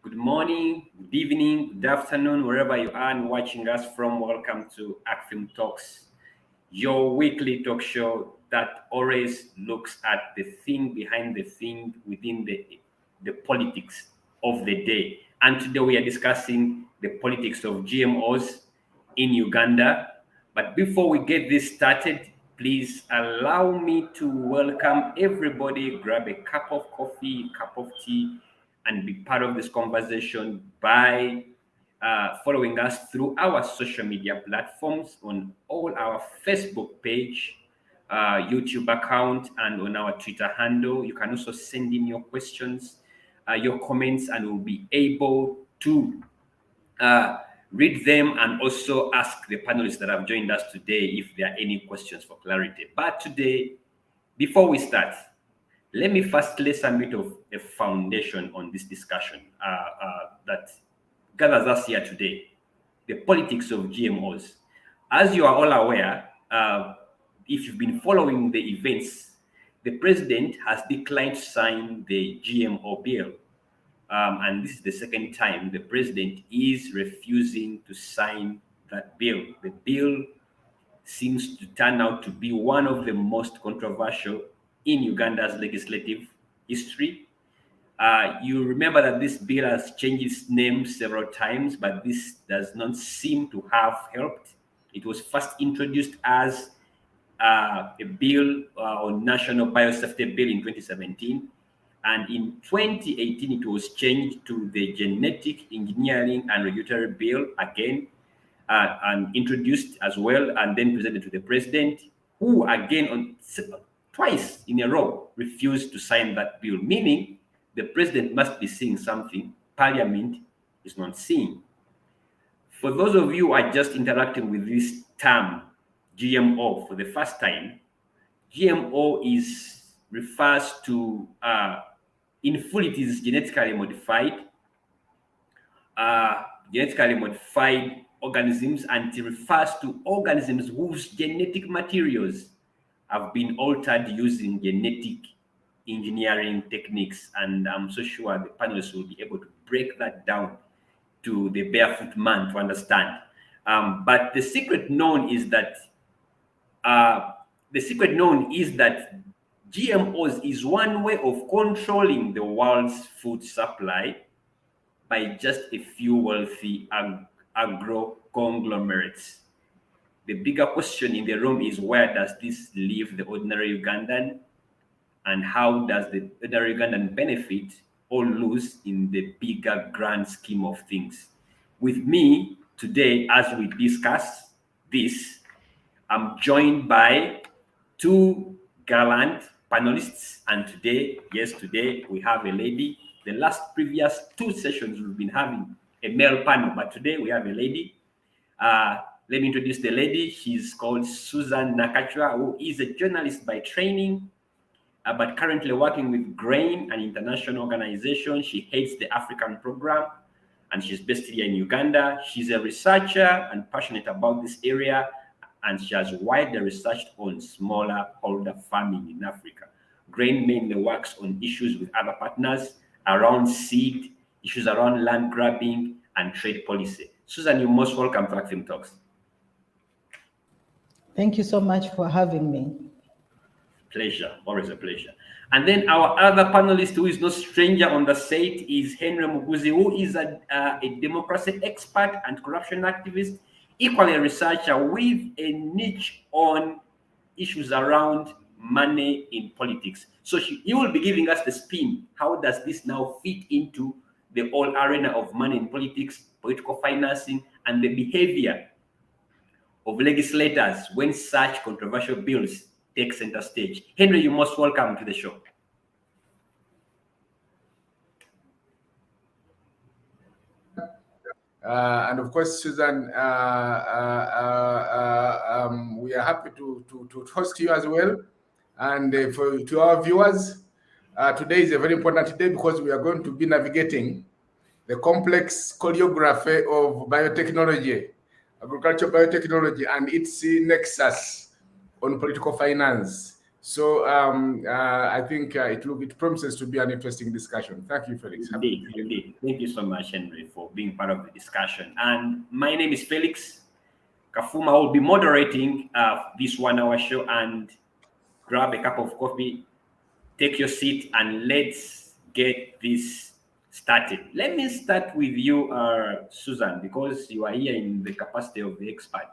Good morning, good evening, good afternoon, wherever you are and watching us from. Welcome to ACFIM Talks, your weekly talk show that always looks at the thing behind the thing within the politics of the day. And today we are discussing the politics of GMOs in Uganda. But before we get this started, please allow me to welcome everybody. Grab a cup of coffee, cup of tea, and be part of this conversation by following us through our social media platforms on all our Facebook page, YouTube account, and on our Twitter handle. You can also send in your questions, your comments, and we'll be able to read them and also ask the panelists that have joined us today if there are any questions for clarity. But today, before we start, let me first lay some bit of a foundation on this discussion that gathers us here today, the politics of GMOs. As you are all aware, if you've been following the events, the president has declined to sign the GMO bill. And this is the second time the president is refusing to sign that bill. The bill seems to turn out to be one of the most controversial in Uganda's legislative history. You remember that this bill has changed its name several times, but this does not seem to have helped. It was first introduced as a bill on national biosafety bill in 2017. And in 2018, it was changed to the Genetic Engineering and Regulatory Bill again, and introduced as well, and then presented to the president, who again, twice in a row, refused to sign that bill, meaning the president must be seeing something Parliament is not seeing. For those of you who are just interacting with this term, GMO, for the first time, GMO refers to in full, it is genetically modified organisms, and it refers to organisms whose genetic materials have been altered using genetic engineering techniques. And I'm so sure the panelists will be able to break that down to the barefoot man to understand. But the secret known is that GMOs is one way of controlling the world's food supply by just a few wealthy agro conglomerates. The bigger question in the room is, where does this leave the ordinary Ugandan, and how does the ordinary Ugandan benefit or lose in the bigger grand scheme of things? With me today, as we discuss this, I'm joined by two gallant panelists, and today we have a lady. The previous two sessions we've been having a male panel, but today we have a lady. Let me introduce the lady. She's called Susan Nakacwa, who is a journalist by training, but currently working with GRAIN, an international organization. She heads the African program, and she's based here in Uganda. She's a researcher and passionate about this area, and she has widely researched on smallholder farming in Africa. GRAIN mainly works on issues with other partners around seed, issues around land grabbing, and trade policy. Susan, you're most welcome to ACFIM Talks. Thank you so much for having me. Pleasure, always a pleasure. And then our other panelist, who is no stranger on the set, is Henry Muguzi, who is a democracy expert and corruption activist, equally a researcher with a niche on issues around money in politics. So he will be giving us the spin. How does this now fit into the whole arena of money in politics, political financing, and the behavior of legislators when such controversial bills take center stage? Henry, you're most welcome to the show. And of course, Susan, we are happy to host you as well. And to our viewers, today is a very important day because we are going to be navigating the complex choreography of biotechnology, agricultural biotechnology, and its nexus on political finance. So I think it promises to be an interesting discussion. Thank you, Felix. Indeed. Thank you so much, Henry, for being part of the discussion. And my name is Felix Kafuma. I will be moderating this 1 hour show, and grab a cup of coffee, take your seat, and let's get this started. Let me start with you, Susan, because you are here in the capacity of the expert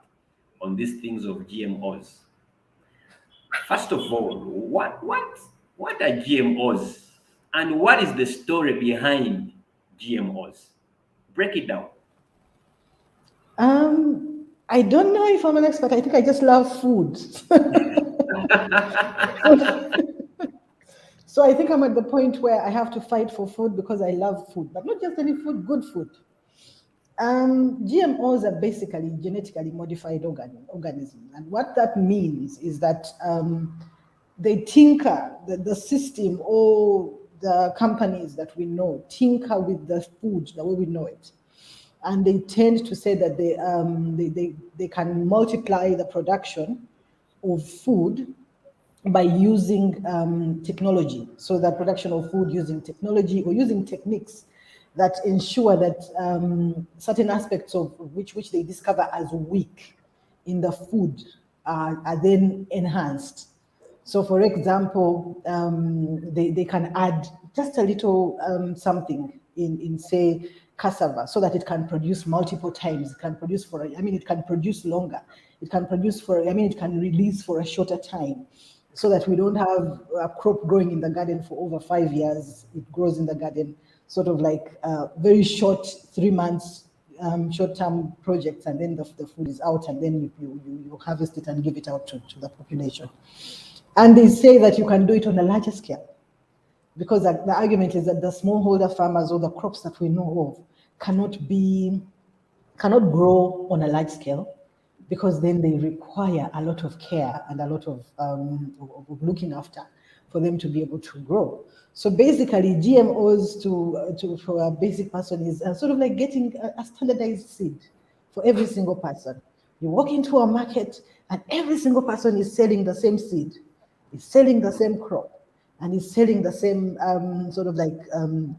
on these things of GMOs. First of all, what are GMOs, and what is the story behind GMOs? Break it down. I don't know if I'm an expert. I think I just love food. So I think I'm at the point where I have to fight for food because I love food, but not just any food, good food. GMOs are basically genetically modified organisms. And what that means is that they tinker, the system or the companies that we know tinker with the food the way we know it. And they tend to say that they can multiply the production of food by using technology. So the production of food using technology or using techniques that ensure that certain aspects of which they discover as weak in the food are then enhanced. So for example, they can add just a little something in say cassava so that it can produce multiple times. It can produce it can produce longer. It can produce it can release for a shorter time, so that we don't have a crop growing in the garden for over 5 years. It grows in the garden sort of like very short, 3 months, short-term projects, and then the food is out, and then you harvest it and give it out to the population. And they say that you can do it on a larger scale, because the argument is that the smallholder farmers or the crops that we know of cannot grow on a large scale, because then they require a lot of care and a lot of looking after for them to be able to grow. So basically, GMOs for a basic person is sort of like getting a standardized seed for every single person. You walk into a market and every single person is selling the same seed, is selling the same crop, and is selling the same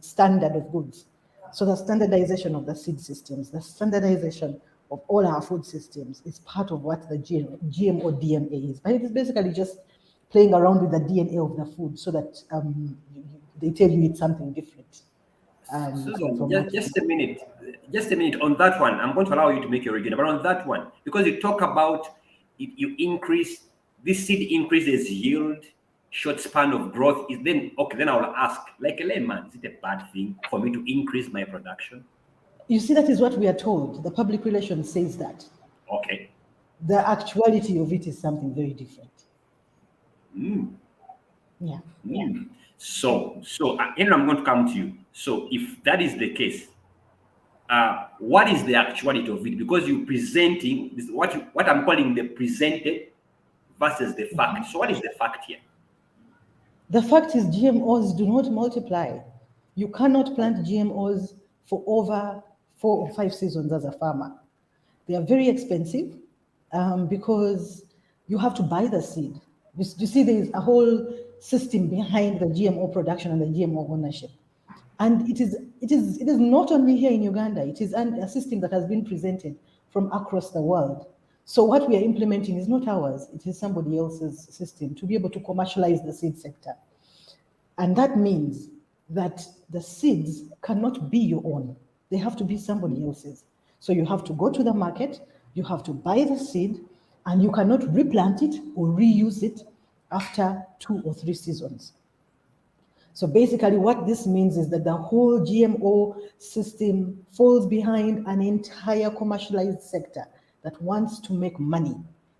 standard of goods. So the standardization of the seed systems, the standardization of all our food systems is part of what the GMO DNA is. But it is basically just playing around with the DNA of the food so that they tell you it's something different. Susan, just a minute on that one. I'm going to allow you to make your argument, but on that one, because you talk about this seed increases yield, short span of growth, then I will ask, like a layman, is it a bad thing for me to increase my production? You see, that is what we are told. The public relations says that. Okay. The actuality of it is something very different. Yeah. So Henry, I'm going to come to you. So if that is the case, what is the actuality of it? Because you're presenting this, what I'm calling the presented versus the fact. So what is the fact here? The fact is GMOs do not multiply. You cannot plant GMOs for over 4 or 5 seasons as a farmer. They are very expensive because you have to buy the seed. You see, there is a whole system behind the GMO production and the GMO ownership. And it is not only here in Uganda, it is a system that has been presented from across the world. So what we are implementing is not ours, it is somebody else's system to be able to commercialize the seed sector. And that means that the seeds cannot be your own. They have to be somebody else's. So you have to go to the market, you have to buy the seed, and you cannot replant it or reuse it after 2 or 3 seasons. So basically what this means is that the whole GMO system falls behind an entire commercialized sector that wants to make money.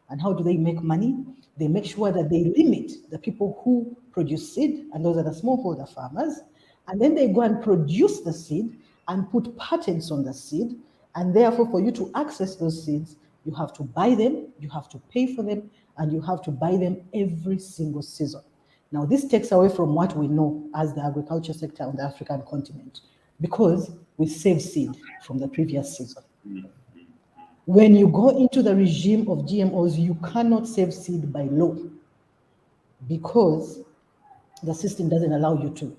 And how do they make money? They make sure that they limit the people who produce seed, and those are the smallholder farmers, and then they go and produce the seed and put patents on the seed, and therefore for you to access those seeds, you have to buy them, you have to pay for them, and you have to buy them every single season. Now, this takes away from what we know as the agriculture sector on the African continent, because we save seed from the previous season. When you go into the regime of GMOs, you cannot save seed by law. because the system doesn't allow you to.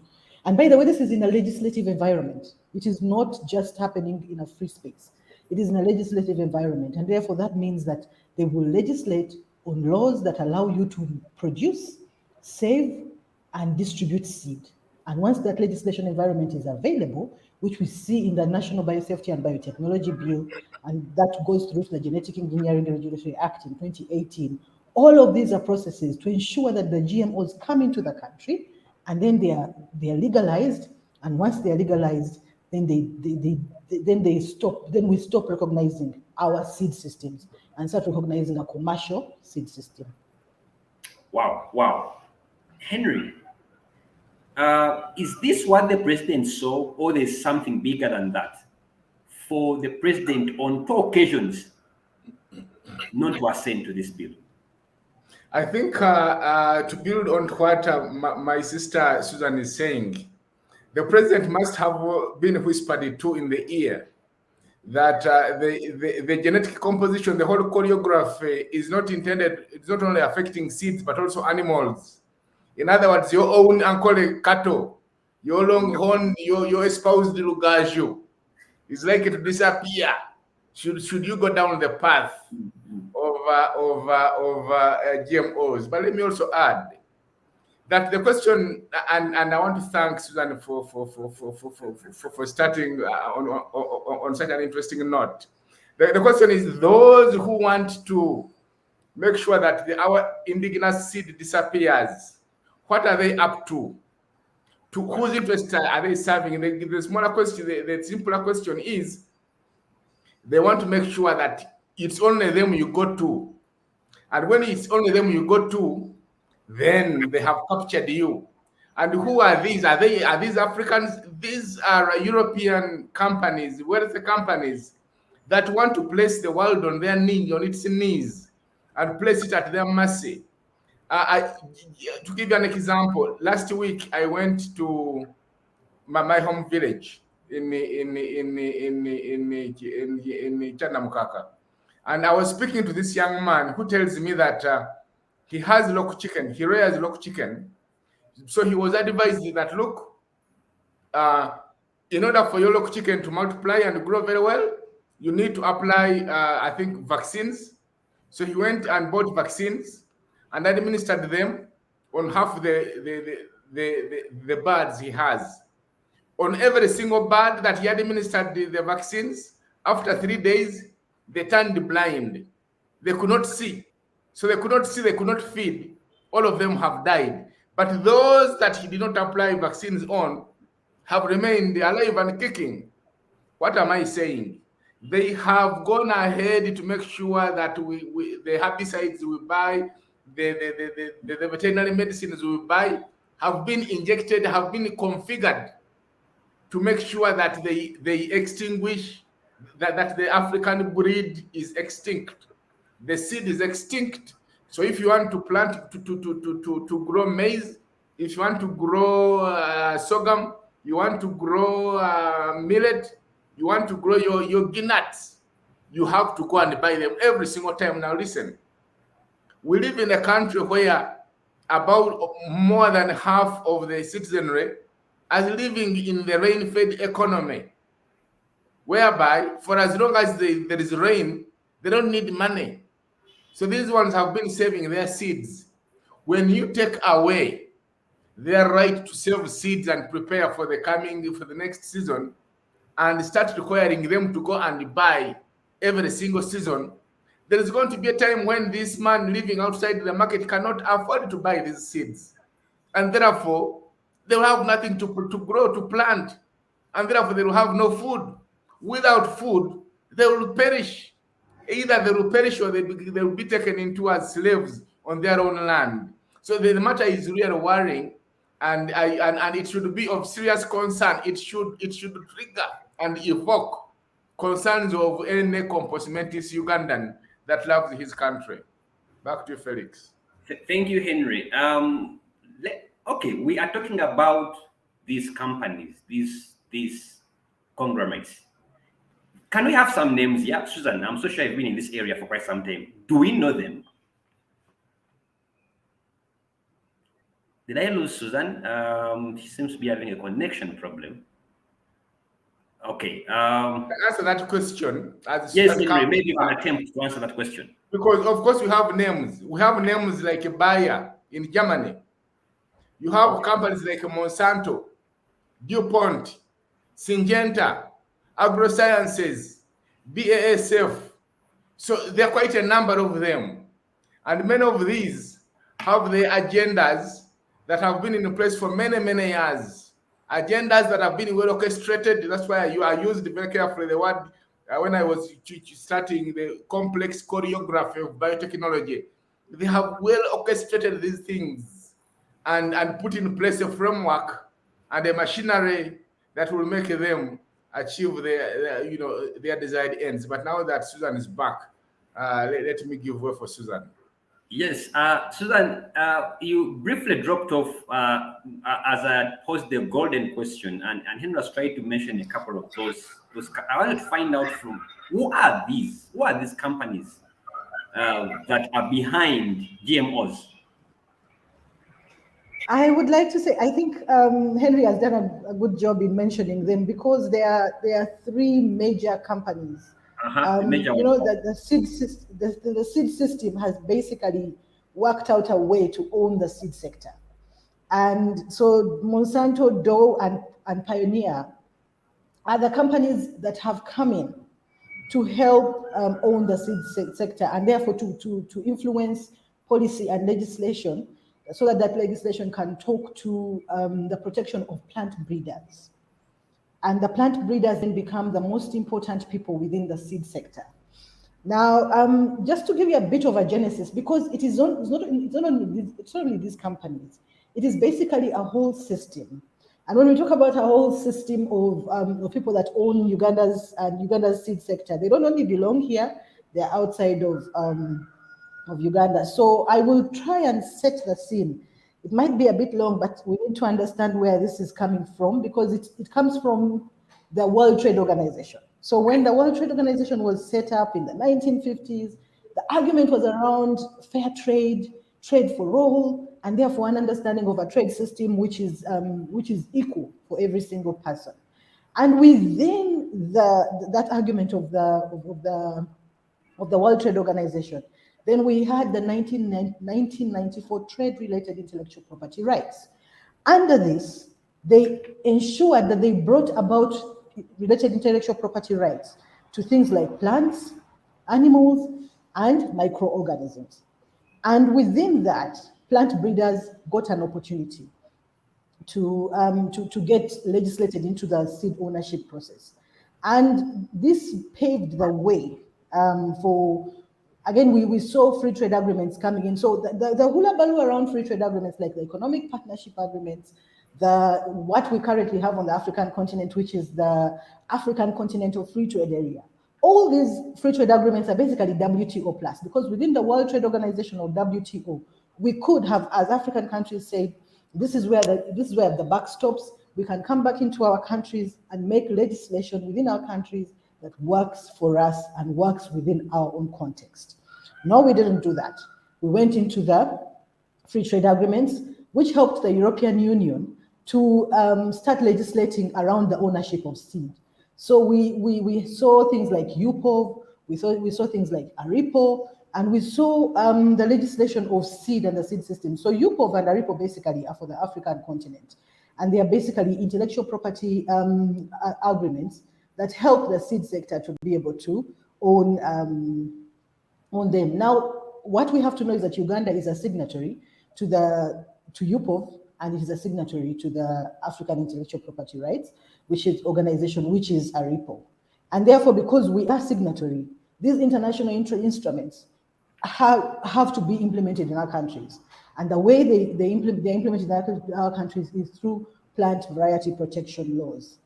And by the way, this is in a legislative environment. It is not just happening in a free space. It is in a legislative environment. And therefore, that means that they will legislate on laws that allow you to produce, save, and distribute seed. And once that legislation environment is available, which we see in the National Biosafety and Biotechnology Bill, and that goes through to the Genetic Engineering Regulatory Act in 2018, all of these are processes to ensure that the GMOs come into the country, and then they are legalized. And once they are legalized, then we stop recognizing our seed systems and start recognizing a commercial seed system. Wow. Henry, is this what the president saw, or there's something bigger than that? For the president on 2 occasions not to assent to this bill. I think to build on what my sister Susan is saying, the president must have been whispered to in the ear that the genetic composition, the whole choreography is not intended, it's not only affecting seeds, but also animals. In other words, your own uncle cattle, your longhorn, your espoused lugaju is likely to disappear should you go down the path of GMOs. But let me also add that the question, and I want to thank Susan for starting on such an interesting note. The question is, those who want to make sure that our indigenous seed disappears, what are they up to? To whose interest are they serving? The smaller question, the simpler question is, they want to make sure that it's only them you go to. And when it's only them you go to, then they have captured you. And who are these? Are these Africans? These are European companies, wealthy companies that want to place the world on its knees, and place it at their mercy. To give you an example, last week I went to my home village in Chanamukaka, and I was speaking to this young man who tells me that he has local chicken. He rears local chicken. So he was advised that, look, in order for your local chicken to multiply and grow very well, you need to apply, I think, vaccines. So he went and bought vaccines and administered them on half the birds he has. On every single bird that he administered the vaccines, after 3 days, they turned blind. They could not see. So they could not see, they could not feed. All of them have died. But those that he did not apply vaccines on have remained alive and kicking. What am I saying? They have gone ahead to make sure that the herbicides we buy, the veterinary medicines we buy, have been injected, have been configured to make sure that they extinguish, that the African breed is extinct. The seed is extinct. So if you want to plant, to grow maize, if you want to grow sorghum, you want to grow millet, you want to grow your nuts, you have to go and buy them every single time. Now listen, we live in a country where about more than half of the citizenry are living in the rain-fed economy, whereby for as long as there is rain, they don't need money. So these ones have been saving their seeds. When you take away their right to save seeds and prepare for the next season, and start requiring them to go and buy every single season, there is going to be a time when this man living outside the market cannot afford to buy these seeds. And therefore, they will have nothing to grow, to plant. And therefore, they will have no food. Without food, they will perish. Either they will perish or they will be taken into as slaves on their own land. So the matter is really worrying, and it should be of serious concern. It should trigger and evoke concerns of any compos mentis Ugandan that loves his country. Back to you, Felix. Thank you, Henry. Okay, we are talking about these companies, these conglomerates. Can we have some names? Yeah, Susan, I'm so sure I've been in this area for quite some time. Do we know them? Did I lose Susan? She seems to be having a connection problem. Okay. Answer that question as Yes, as Henry, comes maybe you can back. attempt to answer that question. Because of course we have names. We have names like Bayer in Germany. You have Okay. companies like Monsanto, DuPont, Syngenta, Agrosciences, BASF. So there are quite a number of them. And many of these have their agendas that have been in place for many, many years. Agendas that have been well orchestrated. That's why I used very carefully the word when I was starting the complex choreography of biotechnology. They have well orchestrated these things and put in place a framework and a machinery that will make them achieve their desired ends. But now that Susan is back, let me give way for Susan. Yes, Susan, you briefly dropped off as I posed the golden question, and Henry was trying to mention a couple of those. I wanted to find out from who are these? Who are these companies that are behind GMOs? I would like to say, I think Henry has done a good job in mentioning them because there are three major companies. The major You ones. know that the seed system has basically worked out a way to own the seed sector, and so Monsanto, Dow, and Pioneer are the companies that have come in to help own the seed sector and therefore to influence policy and legislation so that that legislation can talk to the protection of plant breeders. And the plant breeders then become the most important people within the seed sector. Now, just to give you a bit of a genesis, because it's not only these companies, it is basically a whole system. And when we talk about a whole system of people that own Uganda's seed sector, they don't only belong here; they're outside of Uganda. So I will try and set the scene. It might be a bit long, but we need to understand where this is coming from because it comes from the World Trade Organization. So when the World Trade Organization was set up in the 1950s, the argument was around fair trade, trade for all, and therefore an understanding of a trade system which is equal for every single person. And within that argument of the World Trade Organization, then we had the 1994 Trade-Related Intellectual Property Rights. Under this, they ensured that they brought about related intellectual property rights to things like plants, animals, and microorganisms. And within that, plant breeders got an opportunity to get legislated into the seed ownership process. And this paved the way for, again, we saw free trade agreements coming in. So the hula baloo around free trade agreements, like the economic partnership agreements, what we currently have on the African continent, which is the African Continental Free Trade Area. All these free trade agreements are basically WTO plus, because within the World Trade Organization or WTO, we could have, as African countries, said, this is where the buck stops. We can come back into our countries and make legislation within our countries that works for us and works within our own context. No, we didn't do that. We went into the free trade agreements, which helped the European Union to start legislating around the ownership of seed. So we saw things like UPOV, we saw things like ARIPO, and we saw the legislation of seed and the seed system. So UPOV and ARIPO basically are for the African continent, and they are basically intellectual property agreements that help the seed sector to be able to own them. Now, what we have to know is that Uganda is a signatory to UPOV, and it is a signatory to the African Intellectual Property Rights, which is organization, which is ARIPO. And therefore, because we are signatory, these international instruments have to be implemented in our countries. And the way they're implemented in our countries is through plant variety protection laws.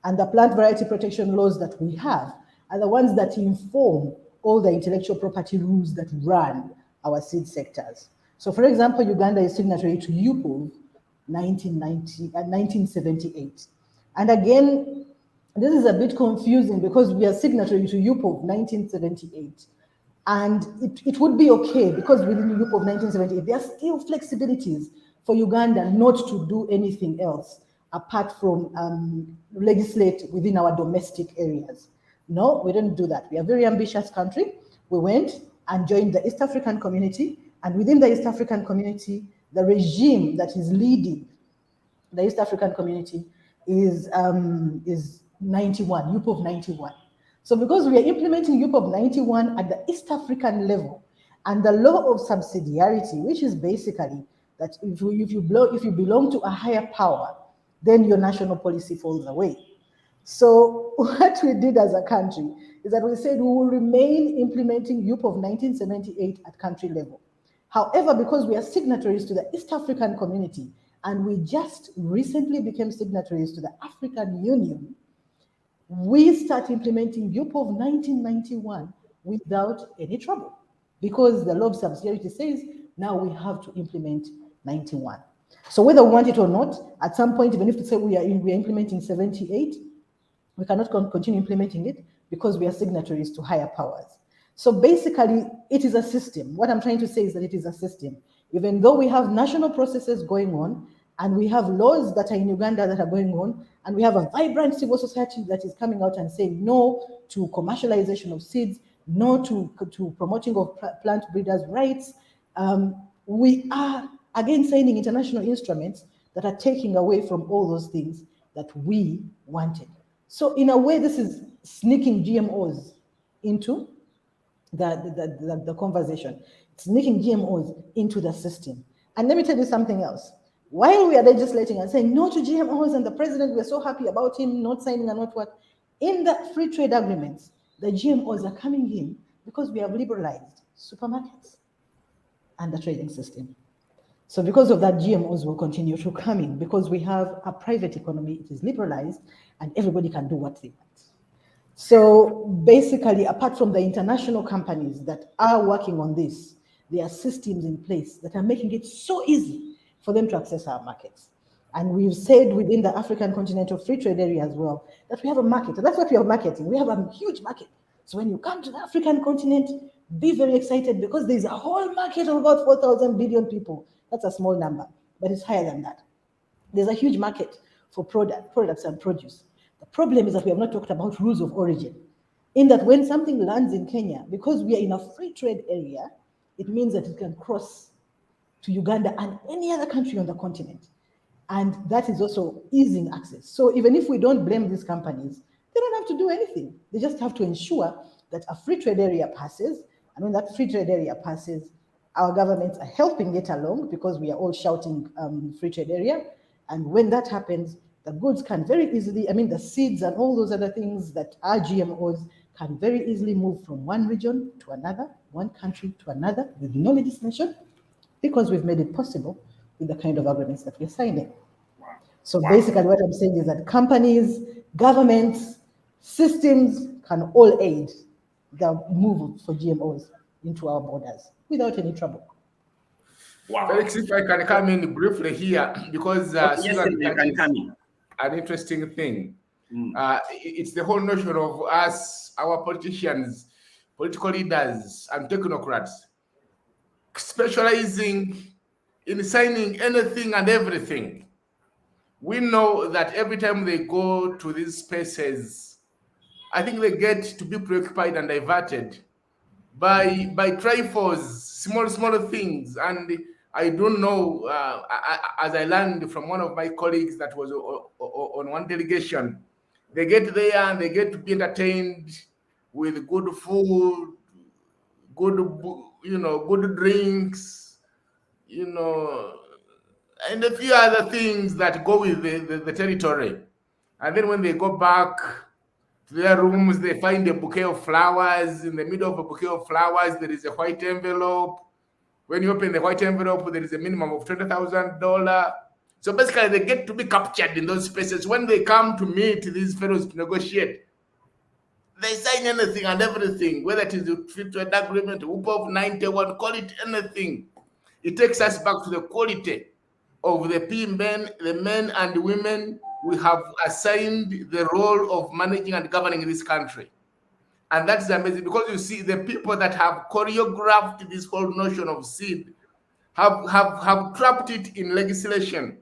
And the plant variety protection laws that we have are the ones that inform all the intellectual property rules that run our seed sectors. So for example, Uganda is signatory to UPOV 1978. And again, this is a bit confusing because we are signatory to UPOV 1978. And it would be okay because within the UPOV 1978, there are still flexibilities for Uganda not to do anything else apart from legislate within our domestic areas. No, we didn't do that. We are a very ambitious country. We went and joined the East African community, and within the East African community, the regime that is leading the East African community is 91, UPOV 91. So because we are implementing UPOV 91 at the East African level, and the law of subsidiarity, which is basically that if you belong to a higher power, then your national policy falls away. So what we did as a country is that we said we will remain implementing UPOV 1978 at country level. However, because we are signatories to the East African community, and we just recently became signatories to the African Union, we start implementing UPOV 1991 without any trouble, because the law of subsidiarity says now we have to implement 91. So whether we want it or not, at some point, even if we say we are implementing 78, we cannot continue implementing it because we are signatories to higher powers. So basically, it is a system. What I'm trying to say is that it is a system. Even though we have national processes going on, and we have laws that are in Uganda that are going on, and we have a vibrant civil society that is coming out and saying no to commercialization of seeds, no to promoting of plant breeders' rights, we are again signing international instruments that are taking away from all those things that we wanted. So in a way, this is sneaking GMOs into the conversation, sneaking GMOs into the system. And let me tell you something else. While we are legislating and saying no to GMOs, and the president, we're so happy about him not signing and not what, in the free trade agreements, the GMOs are coming in because we have liberalized supermarkets and the trading system. So because of that, GMOs will continue to come in because we have a private economy, it is liberalized, and everybody can do what they want. So basically, apart from the international companies that are working on this, there are systems in place that are making it so easy for them to access our markets. And we've said within the African Continental Free Trade Area as well, that we have a market. And that's what we are marketing. We have a huge market. So when you come to the African continent, be very excited because there's a whole market of about 4,000 billion people. That's a small number, but it's higher than that. There's a huge market for products and produce. The problem is that we have not talked about rules of origin. In that when something lands in Kenya, because we are in a free trade area, it means that it can cross to Uganda and any other country on the continent. And that is also easing access. So even if we don't blame these companies, they don't have to do anything. They just have to ensure that a free trade area passes. And when that free trade area passes, our governments are helping it along because we are all shouting free trade area. And when that happens, the goods can very easily, the seeds and all those other things that are GMOs can very easily move from one region to another, one country to another with no legislation, because we've made it possible with the kind of agreements that we're signing. So basically what I'm saying is that companies, governments, systems can all aid the move for GMOs into our borders without any trouble. Wow. Felix, if I can come in briefly here, because yes, you can come in. An interesting thing. It's the whole notion of us, our politicians, political leaders, and technocrats specializing in signing anything and everything. We know that every time they go to these spaces, I think they get to be preoccupied and diverted by trifles, small things. And I don't know, as I learned from one of my colleagues that was on one delegation, they get there and they get to be entertained with good food, good drinks, and a few other things that go with the territory. And then when they go back to their rooms, they find a bouquet of flowers. In the middle of a bouquet of flowers, there is a white envelope. When you open the white envelope, there is a minimum of $20,000. So basically, they get to be captured in those spaces. When they come to meet these fellows to negotiate, they sign anything and everything, whether it is a free trade agreement, UPOV 91, call it anything. It takes us back to the quality of the men and women we have assigned the role of managing and governing this country. And that's amazing, because you see the people that have choreographed this whole notion of seed have trapped it in legislation,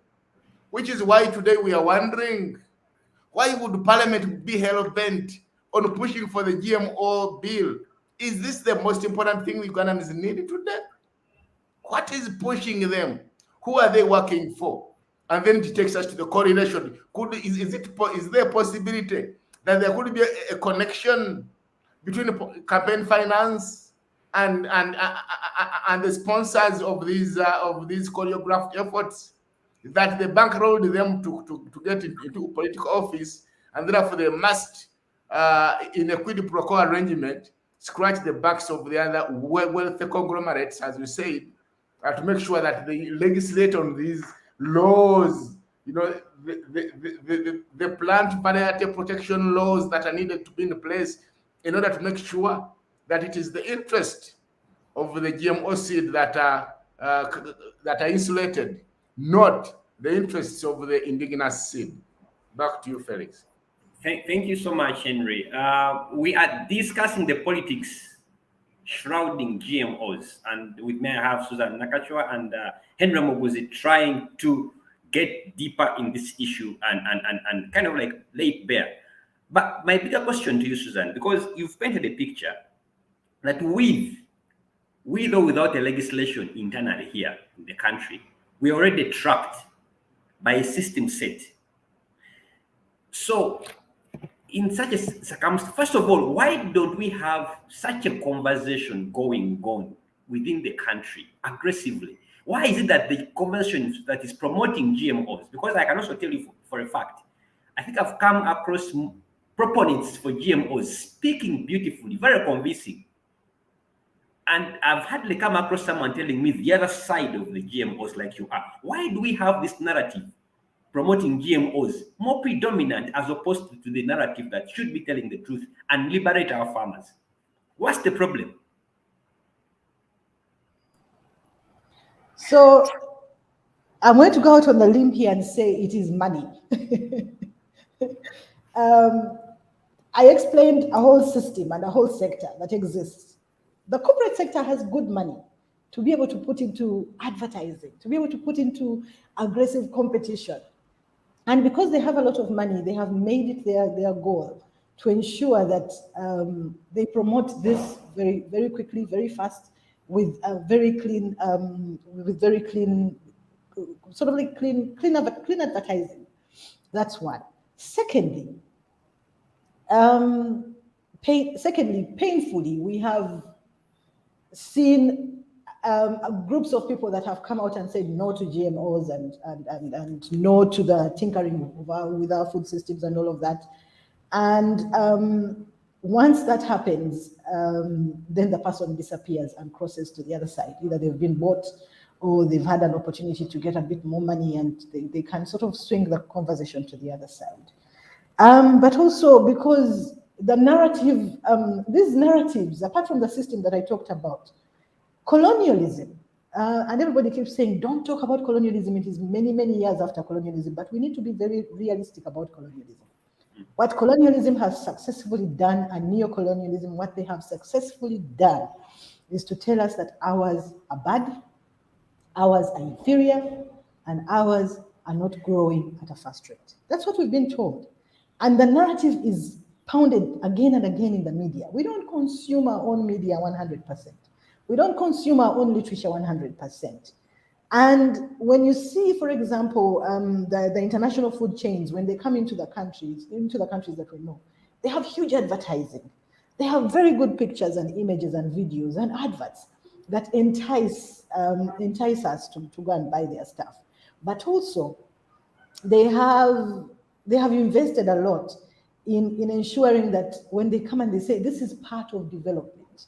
which is why today we are wondering, why would Parliament be hell-bent on pushing for the GMO bill? Is this the most important thing Ugandans need today? What is pushing them? Who are they working for? And then it takes us to the correlation. Is there a possibility that there could be a connection between campaign finance and the sponsors of these choreographed efforts, that they bankrolled them to get into political office, and therefore they must, in a quid pro quo arrangement, scratch the backs of the other wealthy conglomerates, as we said, to make sure that they legislate on these laws, the plant variety protection laws that are needed to be in place in order to make sure that it is the interest of the GMO seed that are insulated, not the interests of the indigenous seed. Back to you, Felix. Thank you so much, Henry. We are discussing the politics shrouding GMOs, and with me I have Susan Nakacwa and Henry Muguzi trying to get deeper in this issue and kind of like lay it bare. But my bigger question to you, Susan, because you've painted a picture that with or without a legislation internally here in the country, we're already trapped by a system set. So in such a circumstance, first of all, why don't we have such a conversation going on within the country aggressively? Why is it that the conversation that is promoting GMOs, because I can also tell you for a fact, I think I've come across proponents for GMOs speaking beautifully, very convincing. And I've hardly come across someone telling me the other side of the GMOs like you are. Why do we have this narrative promoting GMOs more predominant as opposed to the narrative that should be telling the truth and liberate our farmers? What's the problem? So I'm going to go out on the limb here and say it is money. I explained a whole system and a whole sector that exists. The corporate sector has good money to be able to put into advertising, to be able to put into aggressive competition. And because they have a lot of money, they have made it their goal to ensure that they promote this very, very quickly, very fast, with a very clean, sort of like clean advertising. That's one. Secondly, painfully, we have seen groups of people that have come out and said no to GMOs and no to the tinkering with our food systems and all of that. And once that happens, then the person disappears and crosses to the other side. Either they've been bought or they've had an opportunity to get a bit more money, and they can sort of swing the conversation to the other side. But also because the narrative, these narratives, apart from the system that I talked about, colonialism, and everybody keeps saying, don't talk about colonialism. It is many, many years after colonialism, but we need to be very realistic about colonialism. What colonialism has successfully done, and neocolonialism, what they have successfully done is to tell us that ours are bad, ours are inferior, and ours are not growing at a fast rate. That's what we've been told. And the narrative is pounded again and again in the media. We don't consume our own media 100%. We don't consume our own literature 100%. And when you see, for example, the international food chains, when they come into the countries that we know, they have huge advertising. They have very good pictures and images and videos and adverts that entice us to go and buy their stuff. But also, they have invested a lot in ensuring that when they come and they say, this is part of development.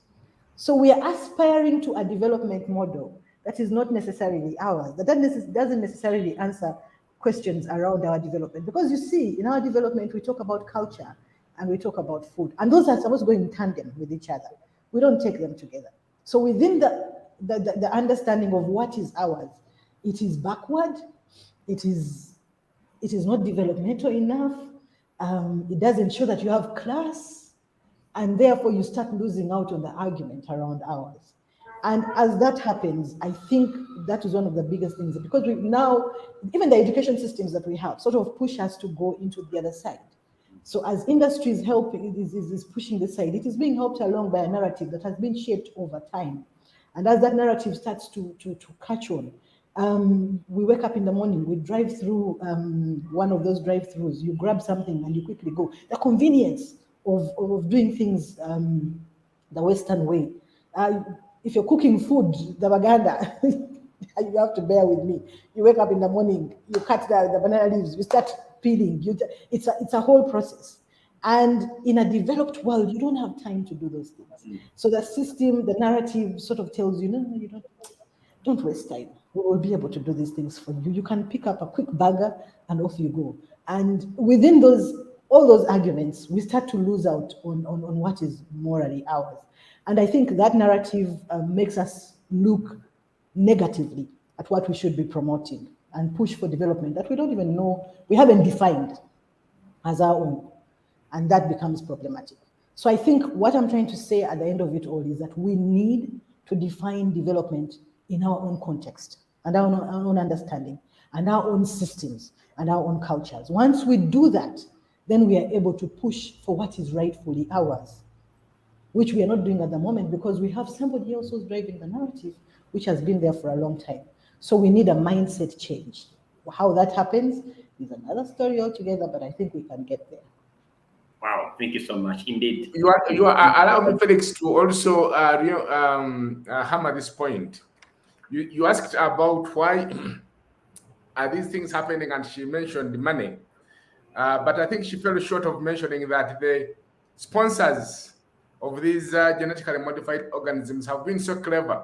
So we are aspiring to a development model that is not necessarily ours, that doesn't necessarily answer questions around our development. Because you see, in our development, we talk about culture and we talk about food. And those are supposed to go in tandem with each other. We don't take them together. So within the understanding of what is ours, it is backward, it is not developmental enough, it doesn't show that you have class, and therefore you start losing out on the argument around ours. And as that happens, I think that is one of the biggest things, because we now, even the education systems that we have sort of push us to go into the other side. So as industries help is pushing this side, it is being helped along by a narrative that has been shaped over time. And as that narrative starts to catch on, we wake up in the morning, we drive through one of those drive-throughs, you grab something and you quickly go. The convenience of doing things the Western way. If you're cooking food, the baganda, you have to bear with me. You wake up in the morning, you cut the banana leaves, you start peeling. It's a whole process. And in a developed world, you don't have time to do those things. So the system, the narrative sort of tells you, no, you don't waste time. We will be able to do these things for you. You can pick up a quick burger and off you go. And within all those arguments, we start to lose out on what is morally ours. And I think that narrative makes us look negatively at what we should be promoting and push for development that we don't even know, we haven't defined as our own. And that becomes problematic. So I think what I'm trying to say at the end of it all is that we need to define development in our own context and our own understanding and our own systems and our own cultures. Once we do that, then we are able to push for what is rightfully ours, which we are not doing at the moment because we have somebody else who's driving the narrative, which has been there for a long time. So we need a mindset change. How that happens is another story altogether, but I think we can get there. Wow, thank you so much. Indeed. You are allow me, Felix, to also hammer this point. You asked about why are these things happening, and she mentioned the money. But I think she fell short of mentioning that the sponsors of these genetically modified organisms have been so clever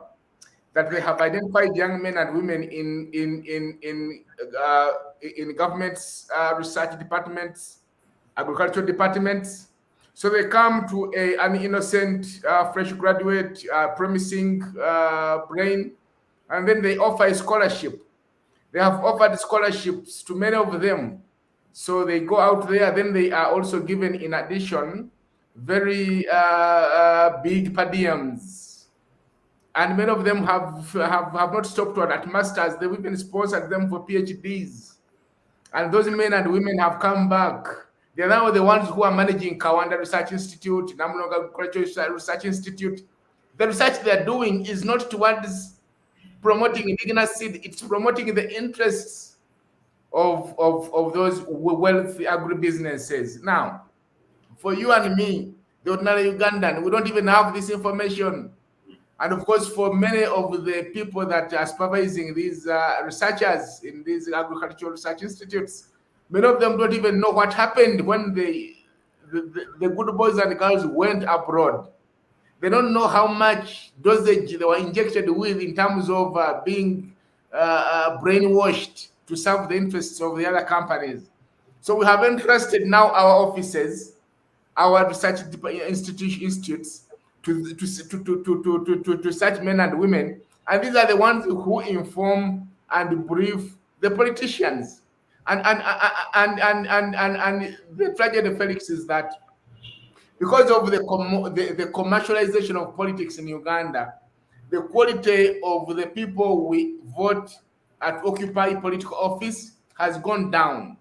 that they have identified young men and women in government's research departments, agricultural departments. So they come to an innocent, fresh graduate, promising brain, and then they offer a scholarship. They have offered scholarships to many of them. So they go out there, then they are also given, in addition, very big per diems. And many of them have not stopped at masters. They've even sponsored them for PhDs. And those men and women have come back. They're now the ones who are managing Kawanda Research Institute, Namunoga Agricultural Research Institute. The research they're doing is not towards promoting indigenous seed, it's promoting the interests of those wealthy agribusinesses. Now, for you and me, the ordinary Ugandan, we don't even have this information. And of course, for many of the people that are supervising these researchers in these agricultural research institutes, many of them don't even know what happened when the good boys and girls went abroad. They don't know how much dosage they were injected with in terms of being brainwashed to serve the interests of the other companies. So we have entrusted now our offices, our research institutes, to such men and women, and these are the ones who inform and brief the politicians. And the tragedy, Felix, is that because of the commercialization of politics in Uganda, the quality of the people we vote at occupy political office has gone down.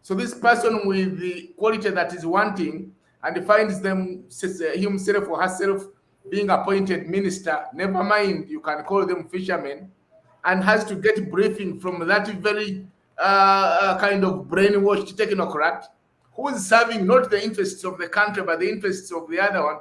So this person with the quality that is wanting and finds himself or herself being appointed minister, never mind, you can call them fishermen, and has to get briefing from that very kind of brainwashed technocrat who is serving not the interests of the country, but the interests of the other one.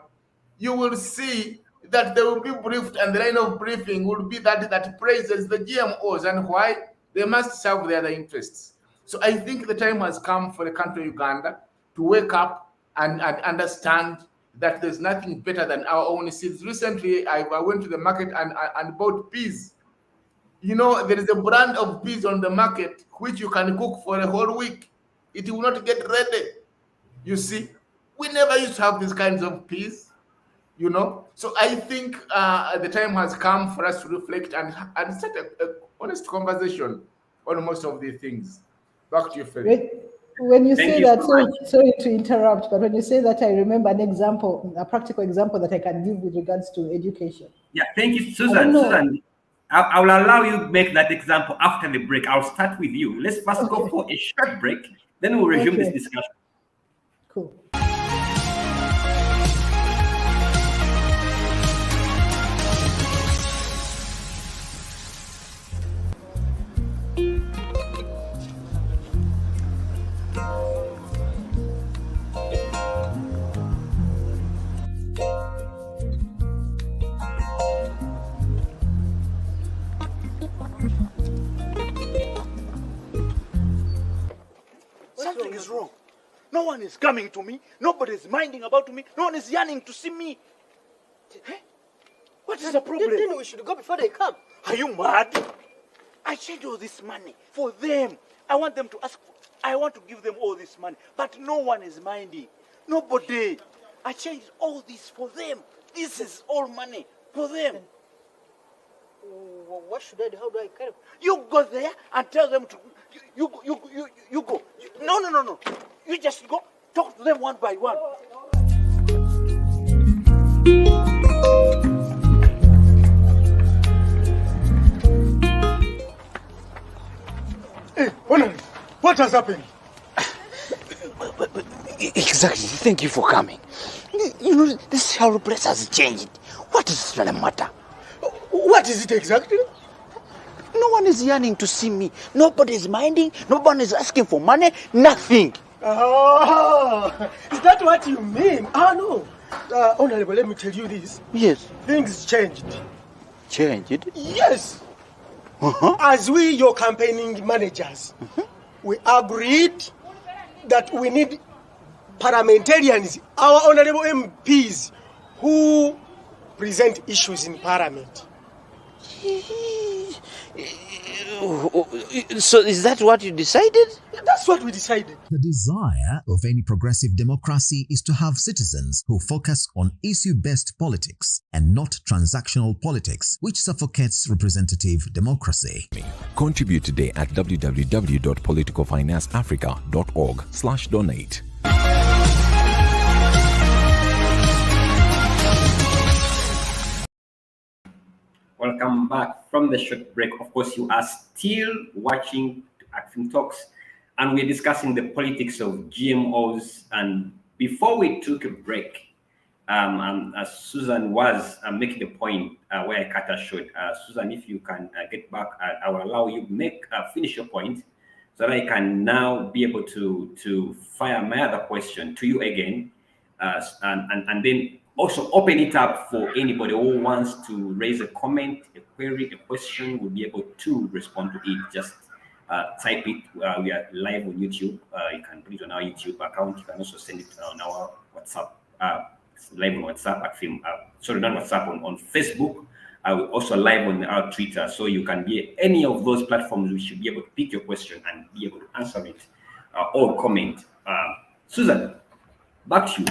You will see that they will be briefed, and the line of briefing will be that praises the GMOs and why they must serve the other interests. So I think the time has come for the country of Uganda to wake up and understand that there's nothing better than our own seeds. Recently, I went to the market and bought peas. You know, there is a brand of peas on the market which you can cook for a whole week. It will not get ready. You see, we never used to have these kinds of peas, you know. So I think the time has come for us to reflect and start a honest conversation on most of these things. Back to you, Felix. When you say that, sorry to interrupt, but when you say that, I remember an example, a practical example that I can give with regards to education. Yeah, thank you, I don't Susan. know. Susan, I will allow you to make that example after the break. I'll start with you. Let's first go Okay. for a short break, then we'll resume this Okay. discussion. Cool. Something is wrong. No one is coming to me. Nobody is minding about me. No one is yearning to see me. Eh? What is the problem? Then we should go before they come. Are you mad? I change all this money for them. I want them to ask. I want to give them all this money, but no one is minding. Nobody. I changed all this for them. This is all money for them. What should I do? How do I carry? You go there and tell them to. You go. No. You just go. Talk to them one by one. Hey, Honorable, what has happened? Exactly. Thank you for coming. You know, this whole place has changed. What is the matter? What is it exactly? No one is yearning to see me. Nobody is minding. No one is asking for money. Nothing. Oh, is that what you mean? No. Honorable, let me tell you this. Yes. Things changed. Changed? Yes. As we, your campaigning managers, we agreed that we need parliamentarians, our honorable MPs, who present issues in parliament. So is that what you decided? That's what we decided. The desire of any progressive democracy is to have citizens who focus on issue-based politics and not transactional politics, which suffocates representative democracy. Contribute today at www.politicalfinanceafrica.org/donate. Welcome back from the short break. Of course, you are still watching ACFIM Talks, and we're discussing the politics of GMOs. And before we took a break, as Susan was making the point where I cut her short. Susan, if you can get back, I will allow you finish your point, so that I can now be able to fire my other question to you again, and then also open it up for anybody who wants to raise a comment, a query, a question. We'll be able to respond to it. Just type it. We are live on YouTube. You can put it on our YouTube account. You can also send it on our WhatsApp. Live on WhatsApp. Sorry, not WhatsApp. On Facebook. We're also live on our Twitter. So you can be any of those platforms. We should be able to pick your question and be able to answer it or comment. Susan, back to you.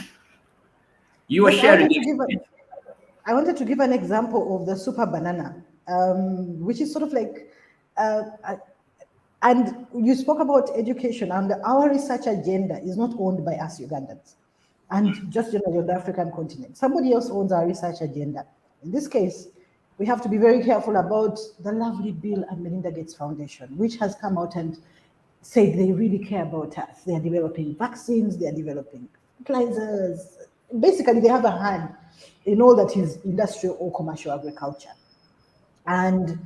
You were sharing. I wanted to give an example of the super banana, which is sort of like, and you spoke about education, and our research agenda is not owned by us Ugandans and just on the African continent. Somebody else owns our research agenda. In this case, we have to be very careful about the lovely Bill and Melinda Gates Foundation, which has come out and said they really care about us. They are developing vaccines, they are developing fertilizers. Basically, they have a hand in all that is industrial or commercial agriculture. And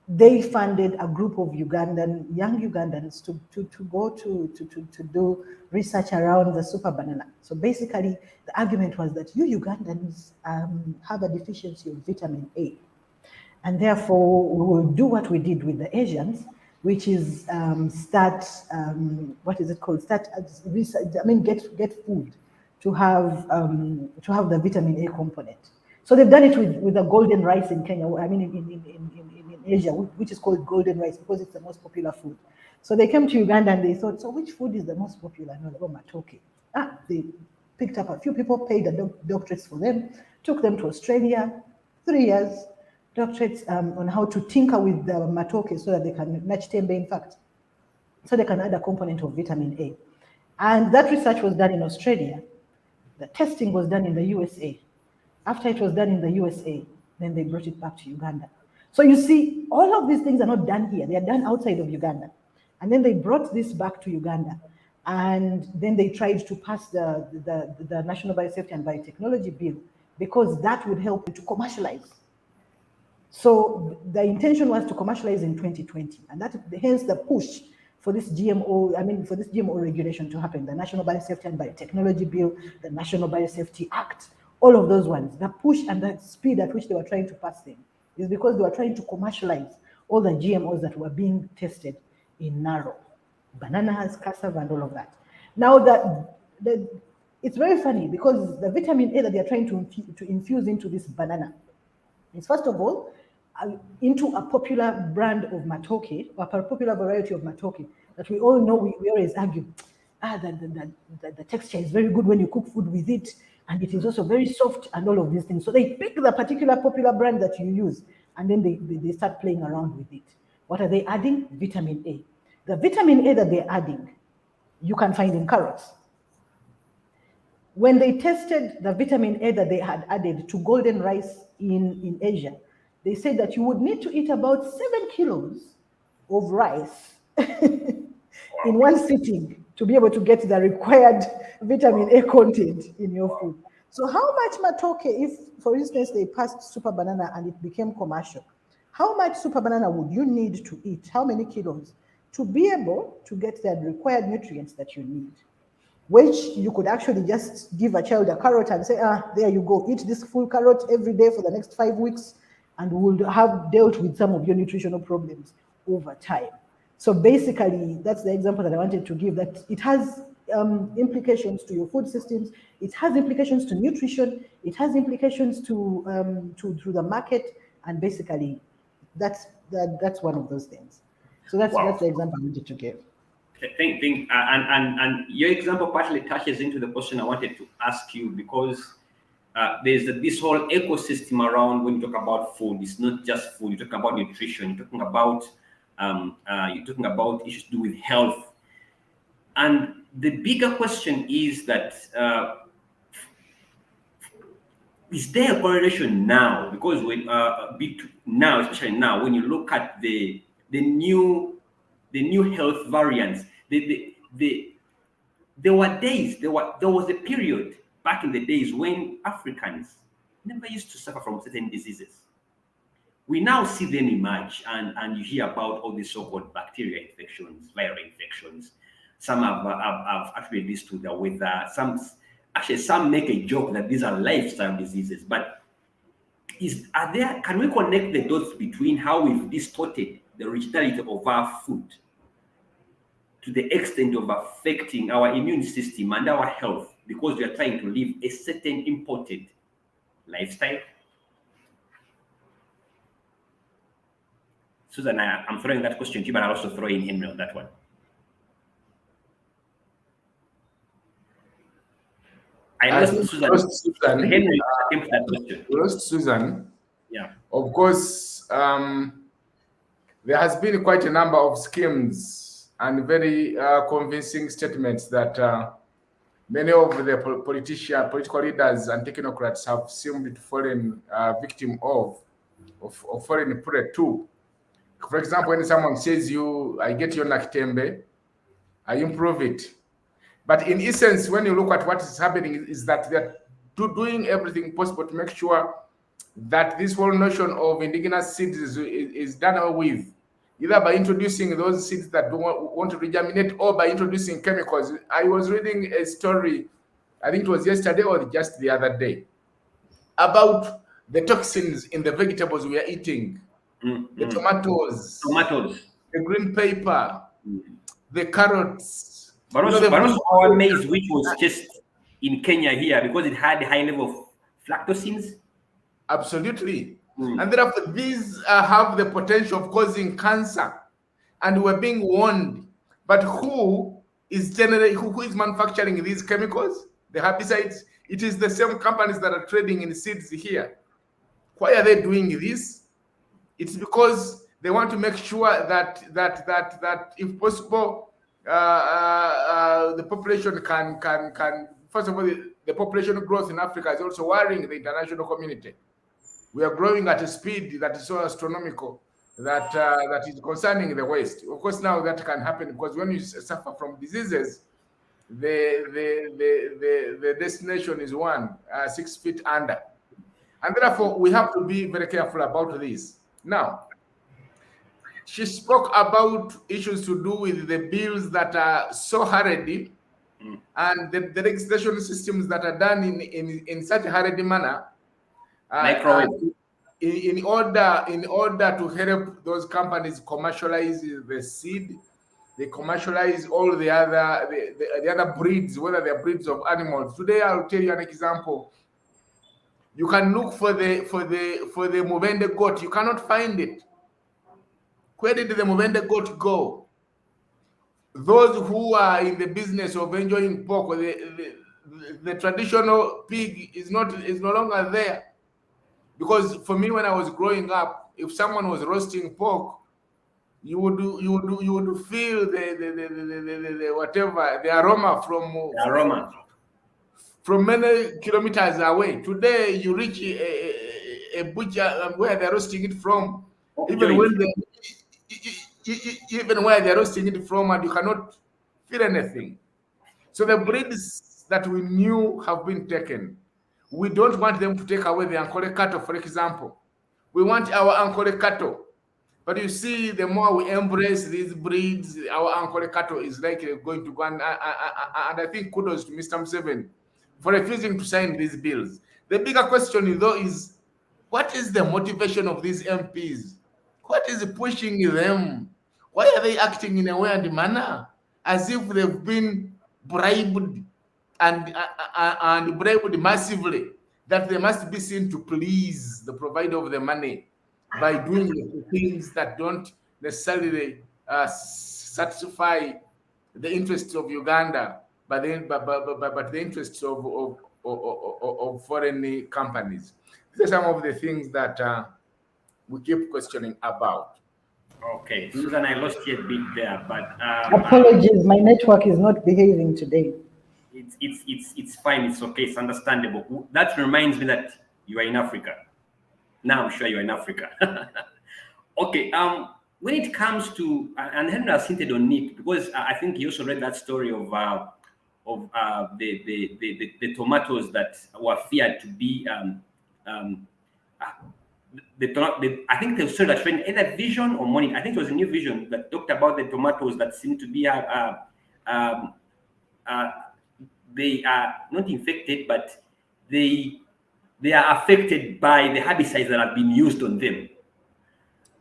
they funded a group of young Ugandans to go to do research around the super banana. So basically, the argument was that you Ugandans have a deficiency of vitamin A. And therefore, we will do what we did with the Asians, which is get food to have the vitamin A component. So they've done it with the golden rice in Kenya. I mean, in Asia, which is called golden rice because it's the most popular food. So they came to Uganda and they thought, so which food is the most popular? No, matoke. They picked up a few people, paid the doctorates for them, took them to Australia, 3 years, doctorates on how to tinker with the matoke so that they can match tembe, in fact, so they can add a component of vitamin A. And that research was done in Australia. The testing was done in the USA. After it was done in the USA, Then they brought it back to Uganda. So you see, all of these things are not done here. They are done outside of Uganda. And then they brought this back to Uganda. And then they tried to pass the National Biosafety and Biotechnology Bill because that would help to commercialize. So the intention was to commercialize in 2020, and that hence the push for this GMO, for this GMO regulation to happen, the National Biosafety and Biotechnology Bill, the National Biosafety Act, all of those ones. The push and the speed at which they were trying to pass them is because they were trying to commercialize all the GMOs that were being tested in Naro, bananas, cassava, and all of that. Now it's very funny because the vitamin A that they are trying to infuse into this banana is, first of all, into a popular brand of matoke, or a popular variety of matoke that we all know. We always argue, the texture is very good when you cook food with it, and it is also very soft and all of these things. So they pick the particular popular brand that you use, and then they start playing around with it. What are they adding? Vitamin A. The vitamin A that they're adding, you can find in carrots. When they tested the vitamin A that they had added to golden rice in Asia, they said that you would need to eat about 7 kilos of rice in one sitting to be able to get the required vitamin A content in your food. So how much matoke, if, for instance, they passed super banana and it became commercial, how much super banana would you need to eat? How many kilos to be able to get the required nutrients that you need? Which you could actually just give a child a carrot and say, there you go, eat this full carrot every day for the next 5 weeks, and we'll have dealt with some of your nutritional problems over time. So basically, that's the example that I wanted to give, that it has implications to your food systems, it has implications to nutrition, it has implications to the market, and basically, that's one of those things. So that's the example I wanted to give. And your example partly touches into the question I wanted to ask you, because there's this whole ecosystem around when you talk about food. It's not just food. You're talking about nutrition. You're talking about issues to do with health. And the bigger question is that is there a correlation now? Because now, especially now, when you look at the new health variants, there was a period back in the days when Africans never used to suffer from certain diseases. We now see them emerge, and you hear about all these so-called bacterial infections, viral infections. Some have actually released to the weather. Some make a joke that these are lifestyle diseases. But can we connect the dots between how we've distorted the originality of our food to the extent of affecting our immune system and our health because we are trying to live a certain imported lifestyle? Susan, I'm throwing that question to you, but I'll also throw in Henry on that one. I lost Susan. Henry attempted that question. Lost Susan. Yeah. Of course, there has been quite a number of schemes and very convincing statements that many of the political leaders and technocrats have seemed to fallen victim of foreign prey too. For example, when someone says I get your Nakitembe, I improve it. But in essence, when you look at what is happening, is that they're doing everything possible to make sure that this whole notion of indigenous seeds is done away with, either by introducing those seeds that don't want to regerminate or by introducing chemicals. I was reading a story, I think it was yesterday or just the other day, about the toxins in the vegetables we are eating, the tomatoes, the green pepper, the carrots. But also our maize, which was just in Kenya here, because it had a high level of flactosins. Absolutely. And thereafter, these have the potential of causing cancer, and we're being warned. But who is manufacturing these chemicals, the herbicides? It is the same companies that are trading in seeds here. Why are they doing this? It's because they want to make sure that if possible, the population can. First of all, the population growth in Africa is also worrying the international community. We are growing at a speed that is so astronomical that that is concerning the West. Of course, now that can happen because when you suffer from diseases, the destination is 6 feet under, and therefore we have to be very careful about this. Now, she spoke about issues to do with the bills that are so hurried and the legislation systems that are done in such a hurried manner. In order to help those companies commercialize the seed, they commercialize all the other breeds, whether they're breeds of animals. Today, I'll tell you an example. You can look for the Mubende goat. You cannot find it. Where did the Mubende goat go? Those who are in the business of enjoying pork, the traditional pig is no longer there. Because for me, when I was growing up, if someone was roasting pork, you would feel the whatever, the aroma from many kilometers away. Today, you reach a butcher where they're roasting it from, even where they're roasting it from, and you cannot feel anything. So the breeds that we knew have been taken. We don't want them to take away the Ankole cattle, for example. We want our Ankole cattle. But you see, the more we embrace these breeds, our Ankole cattle is likely going to go. And I think kudos to Mr. Museveni for refusing to sign these bills. The bigger question, though, is what is the motivation of these MPs? What is pushing them? Why are they acting in a weird manner? As if they've been bribed and bribed massively, that they must be seen to please the provider of the money by doing the things that don't necessarily satisfy the interests of Uganda, but the interests of foreign companies. These are some of the things that we keep questioning about. Okay, Susan, I lost you a bit there, but apologies, my network is not behaving today. It's fine. It's okay. It's understandable. That reminds me that you are in Africa. Now I'm sure you're in Africa. Okay. When it comes to and Henry has hinted on it because I think he also read that story of the tomatoes that were feared to be I think the story that showed either Vision or Morning. I think it was a New Vision that talked about the tomatoes that seem to be they are not infected, but they are affected by the herbicides that have been used on them.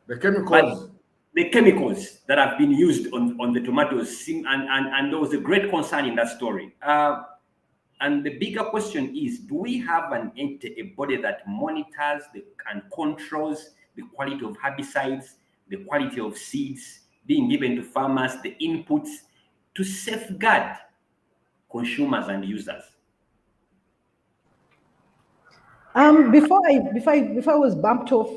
The chemicals. The chemicals that have been used on the tomatoes seem, and there was a great concern in that story. And the bigger question is, do we have a body that monitors and controls the quality of herbicides, the quality of seeds being given to farmers, the inputs to safeguard consumers and users? Before I was bumped off,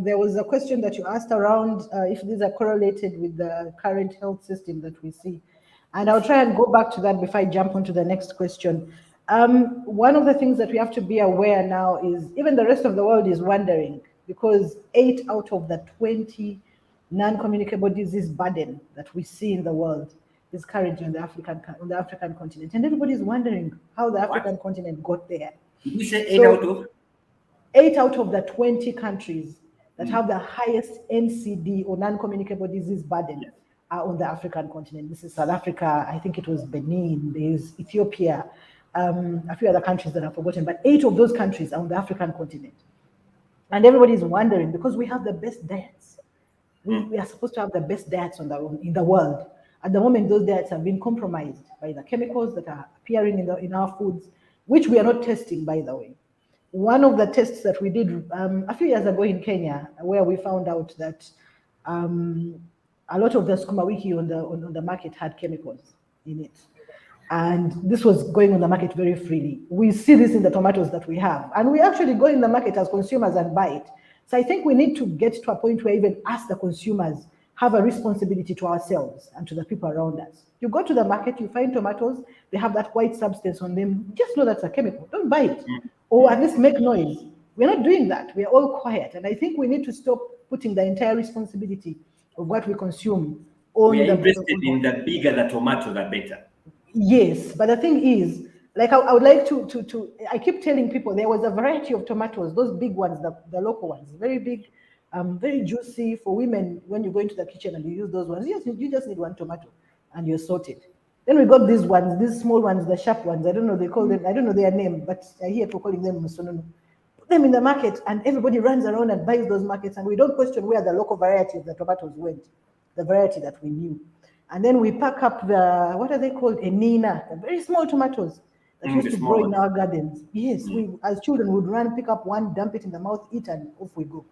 there was a question that you asked around if these are correlated with the current health system that we see. And I'll try and go back to that before I jump onto the next question. One of the things that we have to be aware now is even the rest of the world is wondering, because 8 out of the 20 non-communicable disease burden that we see in the world is currently on the African continent. And everybody's wondering how the African continent got there. You say 8 out of? 8 out of the 20 countries that have the highest NCD or non-communicable disease burden are on the African continent. This is South Africa, I think it was Benin, there's Ethiopia, a few other countries that I've forgotten, but 8 of those countries are on the African continent. And everybody's wondering because we have the best diets. We are supposed to have the best diets in the world. At the moment, those diets have been compromised by the chemicals that are appearing in our foods, which we are not testing, by the way. One of the tests that we did a few years ago in Kenya, where we found out that a lot of the sukuma wiki on the market had chemicals in it. And this was going on the market very freely. We see this in the tomatoes that we have. And we actually go in the market as consumers and buy it. So I think we need to get to a point where even us, the consumers, have a responsibility to ourselves and to the people around us. You go to the market, you find tomatoes, they have that white substance on them. Just know that's a chemical. Don't buy it. Or at least make noise. We're not doing that. We're all quiet. And I think we need to stop putting the entire responsibility of what we consume on We are the interested in the bigger the tomato, the better. Yes, but the thing is, like I would like to I keep telling people there was a variety of tomatoes, those big ones, the local ones, very big, very juicy for women. When you go into the kitchen and you use those ones, you just need one tomato and you're sorted. Then we got these ones, these small ones, the sharp ones. I don't know, they call them, I don't know their name, but I hear people calling them musonono. Put them in the market and everybody runs around and buys those markets, and we don't question where the local variety of the tomatoes went, the variety that we knew. And then we pack up the, what are they called? Enina, the very small tomatoes that used to grow in our gardens. Yes, we as children would run, pick up one, dump it in the mouth, eat, and off we go.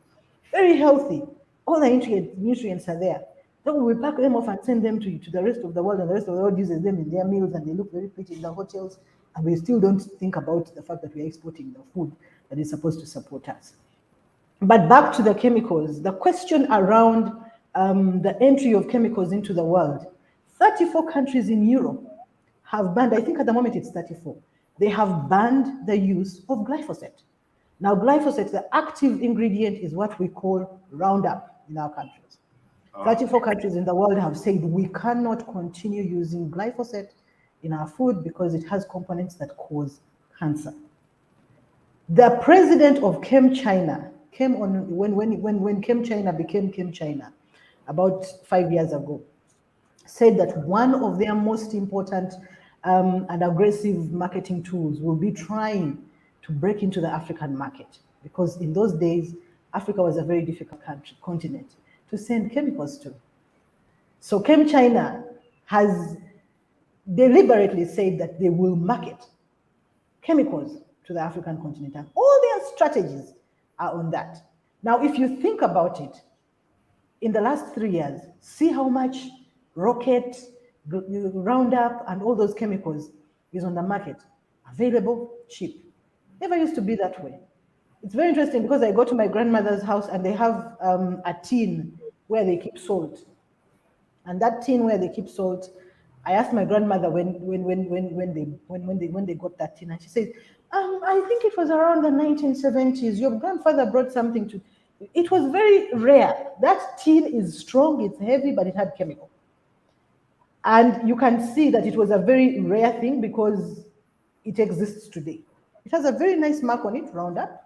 Very healthy. All the nutrients are there. So we pack them off and send them to the rest of the world, and the rest of the world uses them in their meals, and they look very pretty in the hotels. And we still don't think about the fact that we are exporting the food that is supposed to support us. But back to the chemicals, the question around the entry of chemicals into the world. 34 countries in Europe have banned, I think at the moment it's 34, they have banned the use of glyphosate. Now, glyphosate, the active ingredient is what we call Roundup in our countries. 34 countries in the world have said we cannot continue using glyphosate in our food because it has components that cause cancer. The president of ChemChina came on when ChemChina became ChemChina about 5 years ago, said that one of their most important and aggressive marketing tools will be trying to break into the African market, because in those days, Africa was a very difficult continent to send chemicals to. So ChemChina has deliberately said that they will market chemicals to the African continent, and all their strategies are on that. Now, if you think about it, in the last 3 years, see how much Rocket, Roundup, and all those chemicals is on the market, available, cheap. Never used to be that way. It's very interesting because I go to my grandmother's house and they have a tin where they keep salt. And that tin where they keep salt, I asked my grandmother when they got that tin, and she says, I think it was around the 1970s. Your grandfather brought something to. It was very rare. That tin is strong, it's heavy, but it had chemical. And you can see that it was a very rare thing because it exists today. It has a very nice mark on it, Roundup,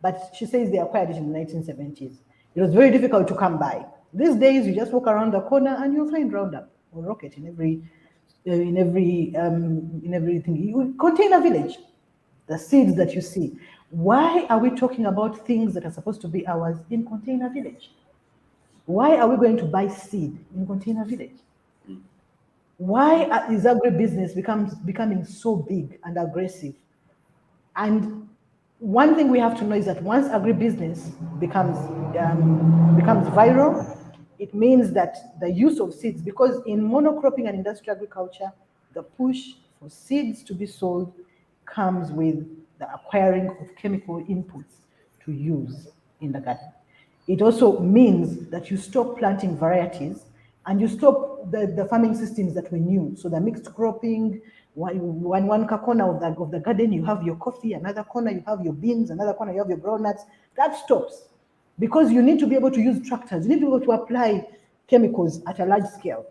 but she says they acquired it in the 1970s. It was very difficult to come by. These days, you just walk around the corner and you'll find Roundup or Rocket in everything. Container village, the seeds that you see. Why are we talking about things that are supposed to be ours in container village? Why are we going to buy seed in container village? Why is agribusiness becoming so big and aggressive? And one thing we have to know is that once agribusiness becomes viral, it means that the use of seeds, because in monocropping and industrial agriculture, the push for seeds to be sold comes with the acquiring of chemical inputs to use in the garden. It also means that you stop planting varieties and you stop the farming systems that we knew. So the mixed cropping, one corner of the garden, you have your coffee, another corner you have your beans, another corner you have your groundnuts. That stops because you need to be able to use tractors. You need to be able to apply chemicals at a large scale.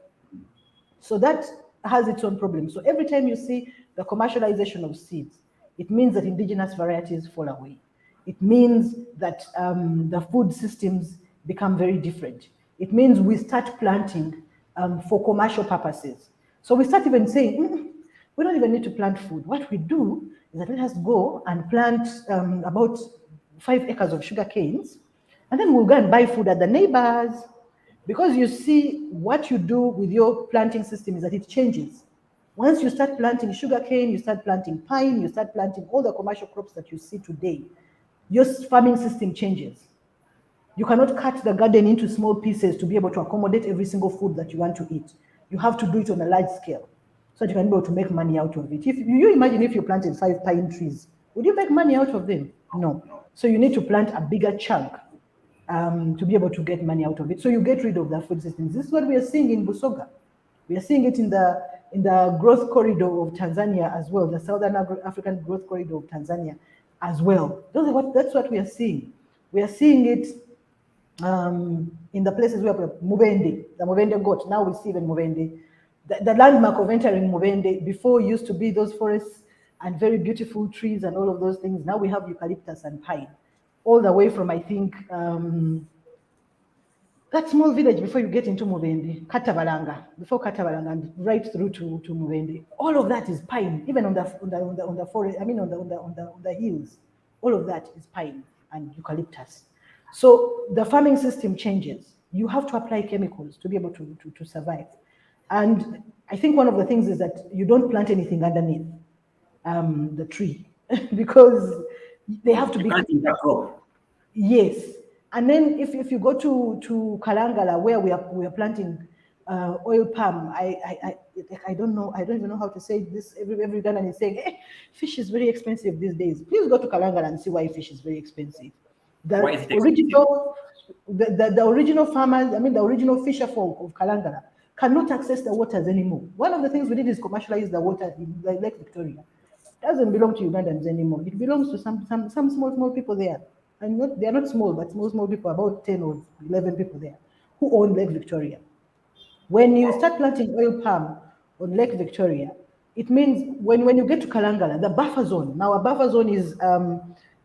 So that has its own problem. So every time you see the commercialization of seeds, it means that indigenous varieties fall away. It means that the food systems become very different. It means we start planting for commercial purposes. So we start even saying, we don't even need to plant food. What we do is that let us go and plant about 5 acres of sugar canes, and then we'll go and buy food at the neighbors. Because you see, what you do with your planting system is that it changes. Once you start planting sugarcane, you start planting pine, you start planting all the commercial crops that you see today, your farming system changes. You cannot cut the garden into small pieces to be able to accommodate every single food that you want to eat. You have to do it on a large scale so that you can be able to make money out of it. If you imagine if you planted 5 pine trees, would you make money out of them? No. So you need to plant a bigger chunk to be able to get money out of it. So you get rid of the food systems. This is what we are seeing in Busoga. We are seeing it in the growth corridor of Tanzania as well, the Southern African growth corridor of Tanzania. as well. That's what we are seeing. We are seeing it in the places where Mubende, the Mubende goat, now we see even Mubende. The landmark of entering Mubende before used to be those forests and very beautiful trees and all of those things. Now we have eucalyptus and pine, all the way from, I think, that small village before you get into Mubende, Katabalanga, before Katabalanga, and right through to Mubende. All of that is pine, even on the forest, I mean on the hills. All of that is pine and eucalyptus. So the farming system changes. You have to apply chemicals to be able to survive. And I think one of the things is that you don't plant anything underneath the tree because they have to be. Can't intercrop. Yes, and then if you go to Kalangala where we are planting oil palm, I don't know, I don't even know how to say this. Every Ghanaian is saying, hey, fish is very expensive these days. Please go to Kalangala and see why fish is very expensive. The Why is it original, the original farmers, I mean the original fisher folk of Kalangala cannot access the waters anymore. One of the things we did is commercialize the water in Lake Victoria. It doesn't belong to Ugandans anymore. It belongs to some small people there. And they're not small, but small people, about 10 or 11 people there, who own Lake Victoria. When you start planting oil palm on Lake Victoria, it means when you get to Kalangala, the buffer zone, now a buffer zone is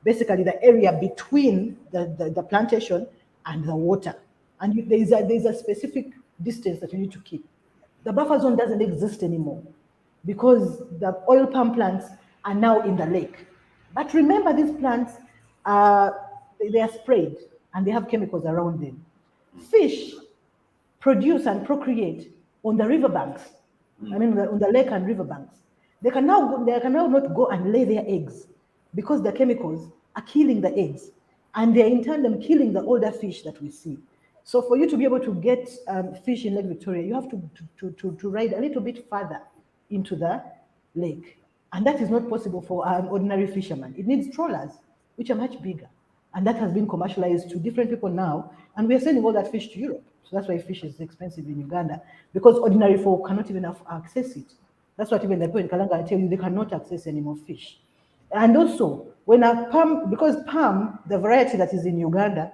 basically the area between the plantation and the water. And there's a specific distance that you need to keep. The buffer zone doesn't exist anymore because the oil palm plants are now in the lake. But remember, these plants, they are sprayed and they have chemicals around them. Fish produce and procreate on the riverbanks. I mean, on the lake and riverbanks. They can now not go and lay their eggs because the chemicals are killing the eggs, and they're in tandem killing the older fish that we see. So for you to be able to get fish in Lake Victoria, you have to ride a little bit further into the lake. And that is not possible for an ordinary fisherman. It needs trawlers, which are much bigger. And that has been commercialized to different people now. And we are sending all that fish to Europe. So that's why fish is expensive in Uganda, because ordinary folk cannot even access it. That's what even the people in Kalanga tell you, they cannot access any more fish. And also, when a palm, because palm, the variety that is in Uganda,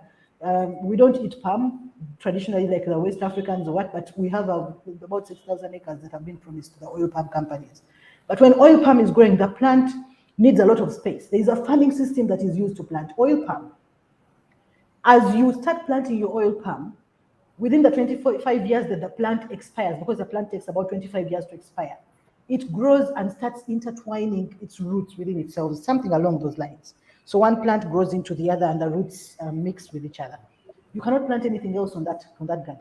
we don't eat palm traditionally like the West Africans or what, but we have about 6,000 acres that have been promised to the oil palm companies. But when oil palm is growing, the plant needs a lot of space. There is a farming system that is used to plant oil palm. As you start planting your oil palm, within the 25 years that the plant expires, because the plant takes about 25 years to expire, it grows and starts intertwining its roots within itself, something along those lines. So one plant grows into the other and the roots mix with each other. You cannot plant anything else on that garden.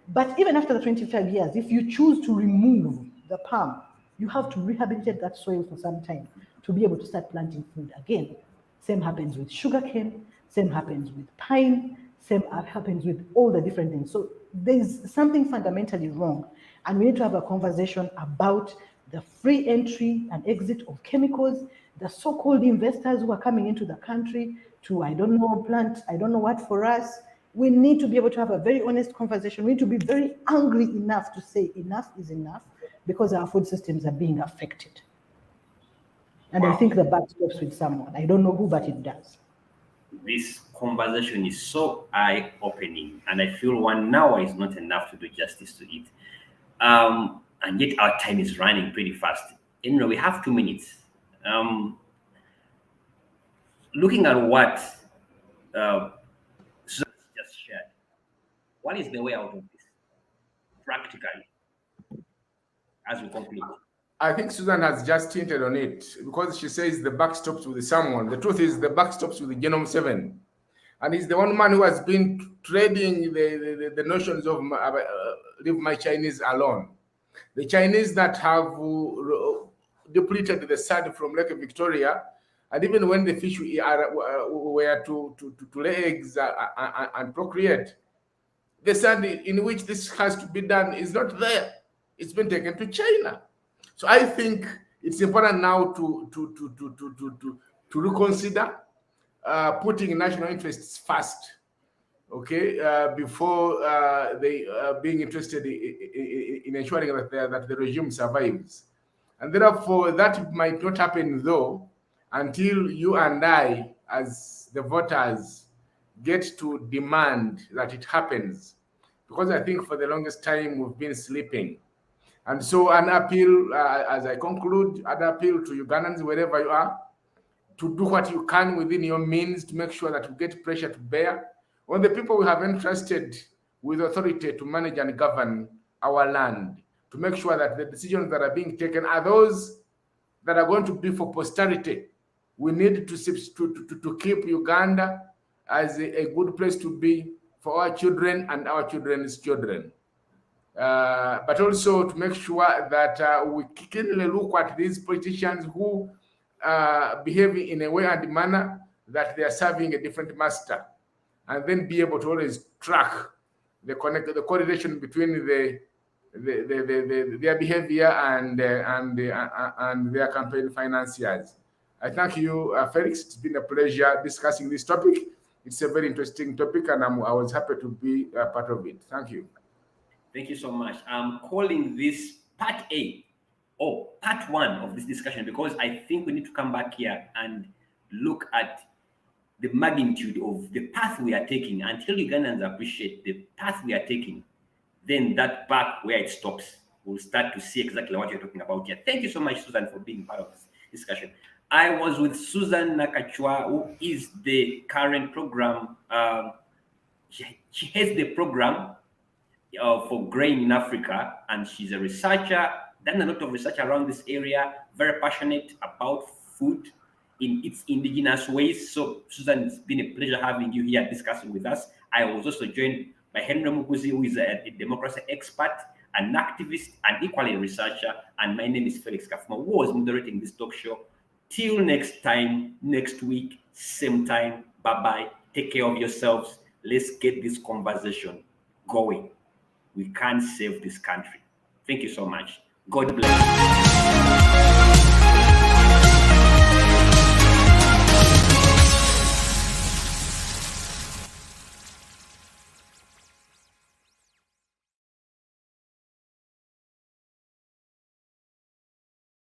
But even after the 25 years, if you choose to remove the palm, you have to rehabilitate that soil for some time to be able to start planting food again. Same happens with sugarcane, same happens with pine, same happens with all the different things. So there's something fundamentally wrong. And we need to have a conversation about the free entry and exit of chemicals, the so-called investors who are coming into the country to, I don't know, plant, I don't know what for us. We need to be able to have a very honest conversation. We need to be very angry enough to say enough is enough because our food systems are being affected. And I think the buck stops with someone. I don't know who, but it does. This conversation is so eye-opening, and I feel 1 hour is not enough to do justice to it. And yet our time is running pretty fast. Anyway, we have 2 minutes. Looking at what Susan just shared, what is the way out of this practically as we conclude? I think Susan has just hinted on it because she says the buck stops with someone. The truth is the buck stops with the Genome 7. And he's the one man who has been trading the notions of leave my Chinese alone. The Chinese that have depleted the sand from Lake Victoria, and even when the fish were to lay eggs and procreate, the sand in which this has to be done is not there. It's been taken to China. So I think it's important now to reconsider putting national interests first, okay, before they being interested in ensuring that the regime survives. And therefore, that might not happen though, until you and I, as the voters, get to demand that it happens. Because I think for the longest time we've been sleeping. And so an appeal, as I conclude, an appeal to Ugandans, wherever you are, to do what you can within your means to make sure that we get pressure to bear on the people we have entrusted with authority to manage and govern our land, to make sure that the decisions that are being taken are those that are going to be for posterity. We need to keep Uganda as a good place to be for our children and our children's children. But also to make sure that we keenly look at these politicians who behave in a way and manner that they are serving a different master, and then be able to always track the correlation between their behavior and their campaign financiers. I thank you, Felix. It's been a pleasure discussing this topic. It's a very interesting topic, and I was happy to be a part of it. Thank you. Thank you so much. I'm calling this part A or part one of this discussion because I think we need to come back here and look at the magnitude of the path we are taking. Until Ugandans appreciate the path we are taking, then that back where it stops, we'll start to see exactly what you're talking about here. Thank you so much, Susan, for being part of this discussion. I was with Susan Nakacwa, who is the current program. She has the program for grain in Africa, and she's a researcher, done a lot of research around this area, very passionate about food in its indigenous ways. So, Susan, it's been a pleasure having you here discussing with us. I was also joined by Henry Muguzi, who is a democracy expert, an activist, and equally a researcher. And my name is Felix Kafuma, who was moderating this talk show. Till next time, next week, same time. Bye-bye. Take care of yourselves. Let's get this conversation going. We can't save this country. Thank you so much. God bless.